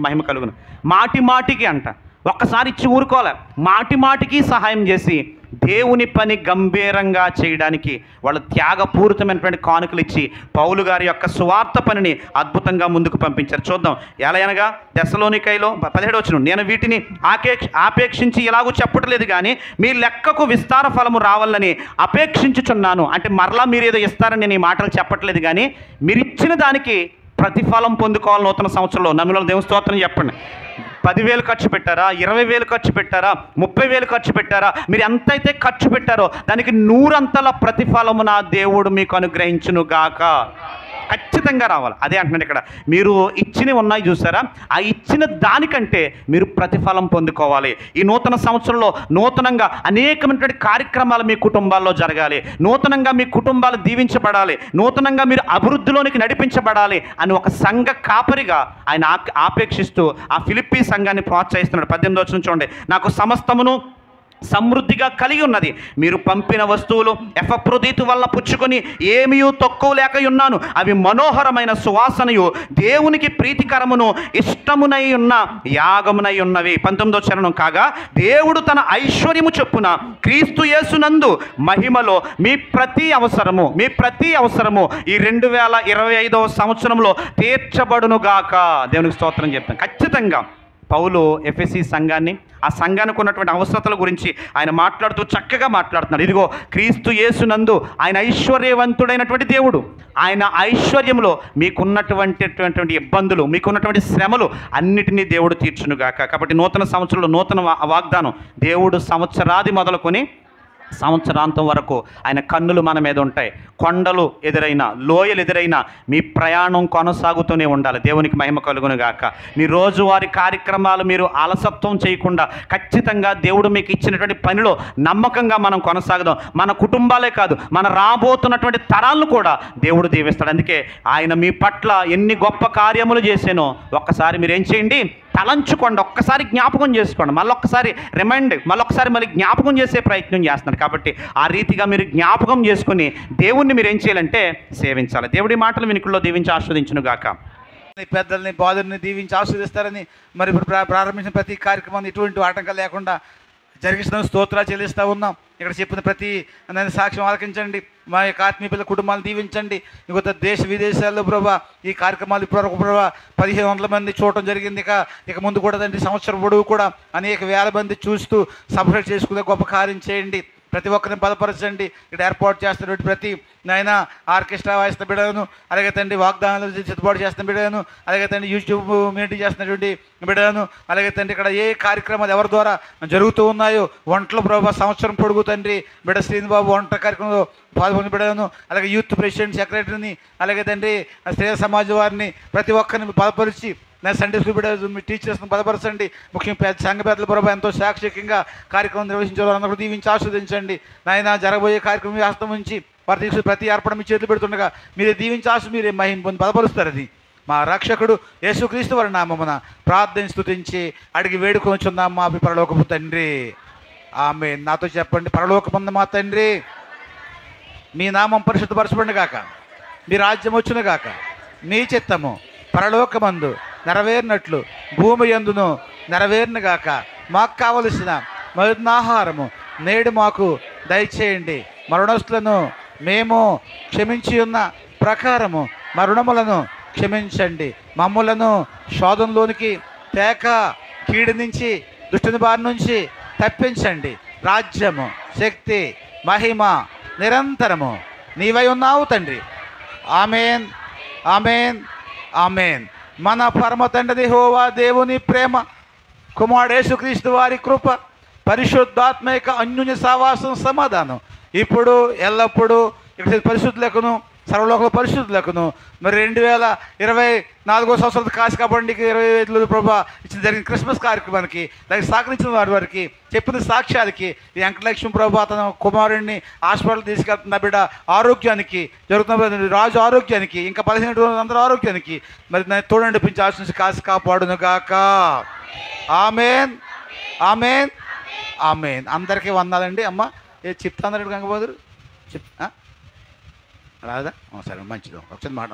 మహిమ కలుగును. మాటి మాటికి అంట, ఒక్కసారి ఇచ్చి ఊరుకోలే, మాటి మాటికి సహాయం చేసి దేవుని పని గంభీరంగా చేయడానికి వాళ్ళు త్యాగపూరితమైనటువంటి కానుకలు ఇచ్చి పౌలు గారి యొక్క సువార్త పనిని అద్భుతంగా ముందుకు పంపించారు. చూద్దాం. ఎలాగనగా దెస్సలోనికైలో 17వ వచనం, నేను వీటిని ఆపేక్షించి ఇలాగూ చెప్పట్లేదు కానీ మీ లెక్కకు విస్తార ఫలము రావాలని అపేక్షించుచున్నాను. అంటే మరలా మీరు ఏదో ఇస్తారని నేను ఈ మాటలు చెప్పట్లేదు కానీ మీరు ఇచ్చిన దానికి ప్రతిఫలం పొందుకోవాలి. నూతన సంవత్సరంలో నమ్మిన దేవుని స్తోత్రం చెప్పండి. 10,000 ఖర్చు పెట్టారా, 20,000 ఖర్చు పెట్టారా, 30,000 ఖర్చు పెట్టారా, మీరు ఎంతైతే ఖర్చు పెట్టారో దానికి 100 అంతల ప్రతిఫలము నా దేవుడు మీకు అనుగ్రహించును గాక. ఖచ్చితంగా రావాలి. అదే అంటున్నాడు ఇక్కడ. మీరు ఇచ్చినవి ఉన్నాయి చూసారా, ఆ ఇచ్చిన దానికంటే మీరు ప్రతిఫలం పొందుకోవాలి. ఈ నూతన సంవత్సరంలో నూతనంగా అనేకమైనటువంటి కార్యక్రమాలు మీ కుటుంబాల్లో జరగాలి, నూతనంగా మీ కుటుంబాలు దీవించబడాలి, నూతనంగా మీరు అభివృద్ధిలోనికి నడిపించబడాలి అని ఒక సంఘ కాపరిగా ఆయన ఆపేక్షిస్తూ ఆ ఫిలిప్పీ సంఘాన్ని ప్రోత్సహిస్తున్నాడు. 18వ వచనం చూడండి, నాకు సమస్తమును సమృద్ధిగా కలిగి ఉన్నది, మీరు పంపిన వస్తువులు ఎఫ్రోదీతు వల్ల పుచ్చుకొని ఏమీ తక్కువ లేక ఉన్నాను, అవి మనోహరమైన సువాసనయు దేవునికి ప్రీతికరమును ఇష్టమునై ఉన్న యాగమునై ఉన్నవి. 19వ చరణం, కాగా దేవుడు తన ఐశ్వర్యము చొప్పున క్రీస్తు యేసునందు మహిమలో మీ ప్రతి అవసరము ఈ 2025వ సంవత్సరంలో తీర్చబడునుగాక. దేవునికి స్తోత్రం చెప్తాను. ఖచ్చితంగా పౌలు ఎఫెసీ సంఘాన్ని, ఆ సంఘానికి ఉన్నటువంటి అవసరతల గురించి ఆయన మాట్లాడుతూ చక్కగా మాట్లాడుతున్నాడు. ఇదిగో క్రీస్తు యేసునందు ఆయన ఐశ్వర్యవంతుడైనటువంటి దేవుడు, ఆయన ఐశ్వర్యంలో మీకున్నటువంటి ఇబ్బందులు, మీకున్నటువంటి శ్రమలు అన్నిటినీ దేవుడు తీర్చునుగాక. కాబట్టి నూతన సంవత్సరంలో నూతన వాగ్దానం, దేవుడు సంవత్సరాది మొదలుకొని సంవత్సరాంతం వరకు ఆయన కన్నులు మన మీద ఉంటాయి. కొండలు ఎదురైనా, లోయలు ఎదురైనా మీ ప్రయాణం కొనసాగుతూనే ఉండాలి. దేవునికి మహిమ కలుగును గాక. మీ రోజువారీ కార్యక్రమాలు మీరు అలసత్వం చేయకుండా ఖచ్చితంగా దేవుడు మీకు ఇచ్చినటువంటి పనిలో నమ్మకంగా మనం కొనసాగుదాం. మన కుటుంబాలే కాదు, మన రాబోతున్నటువంటి తరాలను కూడా దేవుడు దీవిస్తాడు. అందుకే ఆయన మీ పట్ల ఎన్ని గొప్ప కార్యములు చేశానో ఒక్కసారి మీరు ఏం చేయండి, తలంచుకోండి, ఒక్కసారి జ్ఞాపకం చేసుకోండి, మళ్ళొక్కసారి మళ్ళీ జ్ఞాపకం చేసే ప్రయత్నం చేస్తున్నారు. కాబట్టి ఆ రీతిగా మీరు జ్ఞాపకం చేసుకుని దేవుణ్ణి మీరు ఏం చేయాలంటే సేవించాలి. దేవుడి మాటలు వినికుల్లో దీవించి ఆస్వాదించును గాక. పెద్దల్ని బాధల్ని దీవించి ఆస్వాదిస్తారని మరి ఇప్పుడు ప్రారంభించిన ప్రతి కార్యక్రమాన్ని ఎటువంటి ఆటంకాలు లేకుండా జరిగిస్తున్న స్తోత్రాలు చెల్లిస్తూ ఉన్నాం. ఇక్కడ చెప్పిన ప్రతి సాక్ష్యం ఆలకించండి. మా యొక్క ఆత్మీయ పిల్లల కుటుంబాలను దీవించండి. ఇంకొక దేశ విదేశాల్లో ప్రభా ఈ కార్యక్రమాలు ఇప్పుడు ప్రభా 1,500 మంది చూడటం జరిగింది. ఇక ముందు కూడా తండ్రి సంవత్సరం పొడవు కూడా అనేక వేల మంది చూస్తూ సబ్స్క్రైబ్ చేసుకునే గొప్ప కార్యం చేయండి. ప్రతి ఒక్కరిని బలపరచండి. ఇక్కడ ఏర్పాటు చేస్తున్నటువంటి ప్రతి నాయన ఆర్కెస్ట్రా వాయిస్తున్న బిడ్డలను, అలాగే తండ్రి వాగ్దానాలు సిద్ధపాటు చేస్తున్న బిడ్డలను, అలాగే తండ్రి యూట్యూబ్ మీటింగ్ చేస్తున్నటువంటి బిడ్డలను, అలాగే తండ్రి ఇక్కడ ఏ కార్యక్రమాలు ఎవరి ద్వారా జరుగుతూ ఉన్నాయో వంటల ప్రభావ సంవత్సరం పొడుగు తండ్రి బిడ్డ శ్రీనిబాబు వంట కార్యక్రమంలో పాల్గొన్న బిడ్డలను, అలాగే యూత్ ప్రెసిడెంట్ సెక్రటరీని, అలాగే తండ్రి స్త్రీ సమాజ వారిని ప్రతి ఒక్కరిని బలపరిచి సండే స్కూల్ బిడ్డ మీ టీచర్స్ని బలపరచండి. ముఖ్యంగా సంఘ పెద్దల ప్రభావ ఎంతో సాక్షికంగా కార్యక్రమం నిర్వహించారు. అందరూ దీవించి ఆస్వాదించండి. నాయన జరగబోయే కార్యక్రమం హస్తం నుంచి వారు తీసుకుని ప్రతి అర్పణ మీ చేతులు పెడుతుండగా మీరే దీవించి మీరే మహిమ పొంది బలపరుస్తారు. అది మా రక్షకుడు యేసుక్రీస్తు వారి నామమున ప్రార్థన స్తుతించి అడిగి వేడుకొనుచున్నాం మా పరలోకపు తండ్రి. ఆమేన్. నాతో చెప్పండి. పరలోకమందు మా తండ్రి, మీ నామం పరిశుద్ధపరచబడిన గాక, మీ రాజ్యం వచ్చును గాక, మీ చిత్తము పరలోకమందు నెరవేరినట్లు భూమి యందును నెరవేరును గాక. మాకు కావలసిన మరునాహారము నేడు మాకు దయచేయండి. మరణస్తులను మేము క్షమించి ఉన్న ప్రకారము మరణములను క్షమించండి. మమ్ములను శోధనలోనికి తేక కీడు నుంచి దుష్టుని బారి నుంచి తప్పించండి. రాజ్యము, శక్తి, మహిమ నిరంతరము నీవై ఉన్నావు తండ్రి. ఆమేన్, ఆమేన్, ఆమేన్. మన పరమ తండ్రి యెహోవా దేవుని ప్రేమ, కుమారుడు యేసుక్రీస్తు వారి కృప, పరిశుద్ధాత్మిక అన్యోన్య సహవాసం, సమాధానం ఇప్పుడు ఎల్లప్పుడూ ఇక్కడ పరిశుద్ధులకును సర్వలోక పరిశుద్ధులకును మరి 2024 సంవత్సరం కాశీ కబండికి 25 ప్రభా ఇచ్చిన జరిగిన క్రిస్మస్ కార్యక్రమానికి దానికి సహకరించిన వారికి చెప్పిన సాక్ష్యాలకి ఈ వెంకటలక్ష్మి ప్రభా తన కుమారుడిని హాస్పిటల్ తీసుకెళ్తున్న బిడ్డ ఆరోగ్యానికి, జరుగుతున్న రాజు ఆరోగ్యానికి, ఇంకా 15 రోజుల అందరూ ఆరోగ్యానికి మరి నేను తోడు నడిపించి ఆశించి కాశీ కాపాడును గాక. ఆమేన్, ఆమేన్, ఆమేన్. అందరికీ వందాలండి. అమ్మ చెప్తా అన్నాడు గంగబాదురు రాదా? సరే మంచిది. ఒకసారి మాట